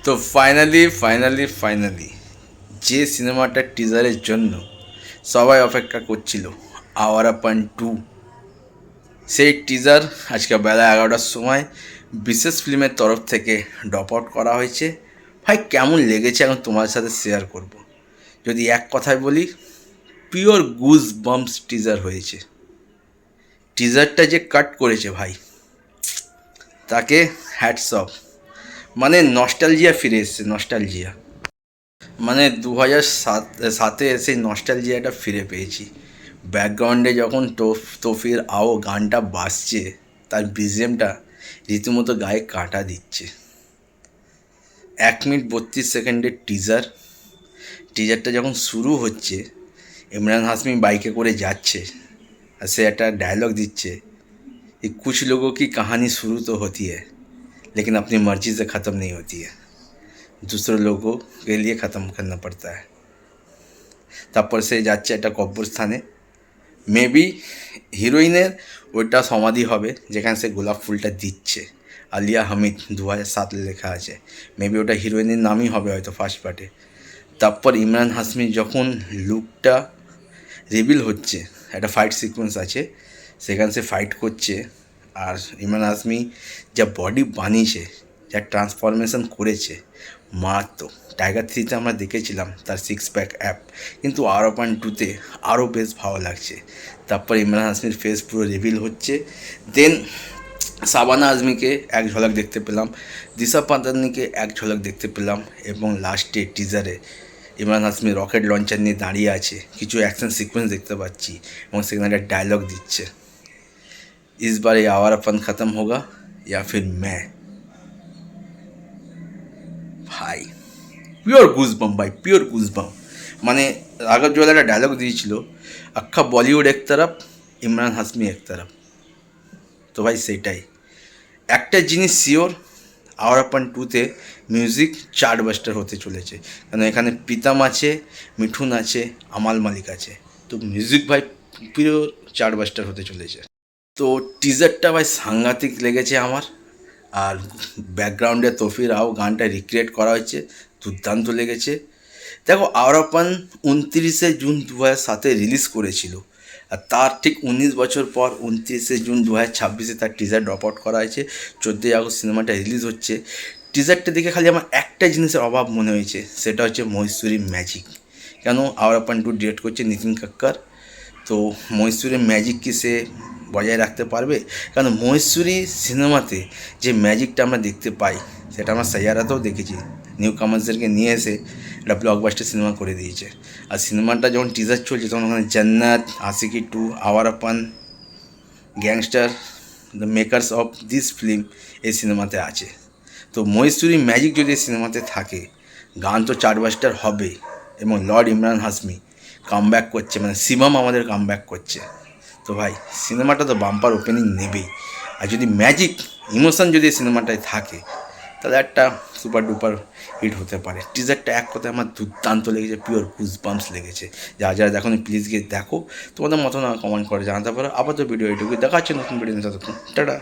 তো ফাইনালি যে সিনেমাটার টিজারের জন্য সবাই অপেক্ষা করছিল, আওয়ারাপান 2, সেই টিজার আজকে বেলা 11টার সময় বিশেষ ফিল্মের তরফ থেকে ড্রপ আউট করা হয়েছে। ভাই কেমন লেগেছে এখন তোমার সাথে শেয়ার করব। যদি এক কথায় বলি, পিওর গুজ বাম্পস টিজার হয়েছে। টিজারটা যে কাট করেছে ভাই, তাকে হ্যাটস অফ। মানে নস্টালজিয়া ফিরে এসছে, নস্টালজিয়া। মানে 2007-এ সেই নস্টালজিয়াটা ফিরে পেয়েছি। ব্যাকগ্রাউন্ডে যখন তোফির আও গানটা বাজছে, তার বিজিএমটা রীতিমতো গায়ে কাঁটা দিচ্ছে। 1 মিনিট 32 সেকেন্ডের টিজারটা যখন শুরু হচ্ছে, ইমরান হাশমি বাইকে করে যাচ্ছে আর সে একটা ডায়লগ দিচ্ছে, ये कुछ लोगों की कहानी शुरू तो होती है लेकिन अपनी मर्जी से ख़त्म नहीं होती है, दूसरे लोगों के लिए ख़त्म करना पड़ता है। তারপর সে যাচ্ছে একটা কবরস্থানে, মেবি হিরোইনের ওইটা সমাধি হবে যেখানে সে গোলাপ ফুলটা দিচ্ছে। আলিয়া হামিদ 2007 লেখা আছে, মেবি ওটা হিরোইনের নামই হবে হয়তো ফার্স্ট পার্টে। তারপর ইমরান হাশমি যখন লুকটা রিভিল হচ্ছে, একটা ফাইট সিকোয়েন্স আছে, সেখানে সে ফাইট করছে। আর ইমরান হাশমি যা বডি বানিয়েছে, যা ট্রান্সফরমেশন করেছে, মারাত্মক। টাইগার 3-তে আমরা দেখেছিলাম তার 6 প্যাক অ্যাপ, কিন্তু আওয়ারাপান 2-তে আরও বেশ ভালো লাগছে। তারপর ইমরান হাশমির ফেস পুরো রিভিল হচ্ছে। দেন শাবানা আজমিকে এক ঝলক দেখতে পেলাম, দিশা পাতানিকে এক ঝলক দেখতে পেলাম, এবং লাস্টে টিজারে ইমরান হাশমি রকেট লঞ্চার নিয়ে দাঁড়িয়ে আছে, কিছু অ্যাকশন সিকোয়েন্স দেখতে পাচ্ছি, এবং সেখানে একটা ডায়লগ দিচ্ছে, इस बार ये आवारापन ख़त्म होगा या फिर मैं। ভাই পিওর গুজবাম, ভাই পিওর গুজবাম। মানে রাঘব জুয়াল একটা ডায়লগ দিয়েছিল, আখ্যা বলিউড এক তরফ, ইমরান হাশমি এক তরফ। তো ভাই সেইটাই একটা জিনিস শিওর, আওয়ারাপান 2-তে মিউজিক চার্টবাস্টার হতে চলেছে। কারণ এখানে প্রীতম আছে, মিঠুন আছে, আমাল মালিক আছে। তো মিউজিক ভাই পিওর চার্টবাস্টার হতে চলেছে। তো টিজারটা ভাই সাংঘাতিক লেগেছে আমার। আর ব্যাকগ্রাউন্ডে তৌফির আও গানটা রিক্রিয়েট করা হয়েছে, দুর্দান্ত লেগেছে। দেখো, আওয়ারাপান 29শে জুন 2007-এ রিলিজ করেছিল, আর তার ঠিক 19 বছর পর 29শে জুন 2026-এ তার টিজার ড্রপ আউট করা হয়েছে। 14ই আগস্ট সিনেমাটা রিলিজ হচ্ছে। টিজারটা দেখে খালি আমার একটা জিনিসের অভাব মনে হয়েছে, সেটা হচ্ছে মহেশ্বরীর ম্যাজিক। কেন আওয়ারাপান 2 ডিরেক্ট করছে নিতিন কাক্কার, তো মহেশ্বরীর ম্যাজিক কি সে বজায় রাখতে পারবে? কারণ মহেশ্বরী সিনেমাতে যে ম্যাজিকটা আমরা দেখতে পাই, সেটা আমরা সাইয়ারাতেও দেখেছি। নিউ কামার্সদেরকে নিয়ে এসে একটা ব্লকবাস্টার সিনেমা করে দিয়েছে। আর সিনেমাটা যখন টিজার চলছে, তখন ওখানে Jannat, Aashiqui 2, Awarapan, Gangster, the makers of this film এই সিনেমাতে আছে। তো মহেশ্বরী ম্যাজিক যদি এই সিনেমাতে থাকে, গান তো চার্টবাস্টার হবে, এবং লর্ড ইমরান হাশমি কামব্যাক করছে, মানে শিবম আমাদের কামব্যাক করছে। তো ভাই সিনেমাটা তো বাম্পার ওপেনিং নেবেই। আর যদি ম্যাজিক ইমোশন যদি সিনেমাটায় থাকে, তাহলে একটা সুপার ডুপার হিট হতে পারে। টিজারটা এক কথায় আমার দুর্দান্ত লেগেছে, পিওর গুজবাম্পস লেগেছে। যারা দেখো প্লিজ গিয়ে দেখো, তোমাদের মতো না কমেন্ট করে জানাতে পারো। আপাতত ভিডিও এটুকুই, দেখা হচ্ছে নতুন ভিডিও নিয়ে, ততক্ষণ টাটা।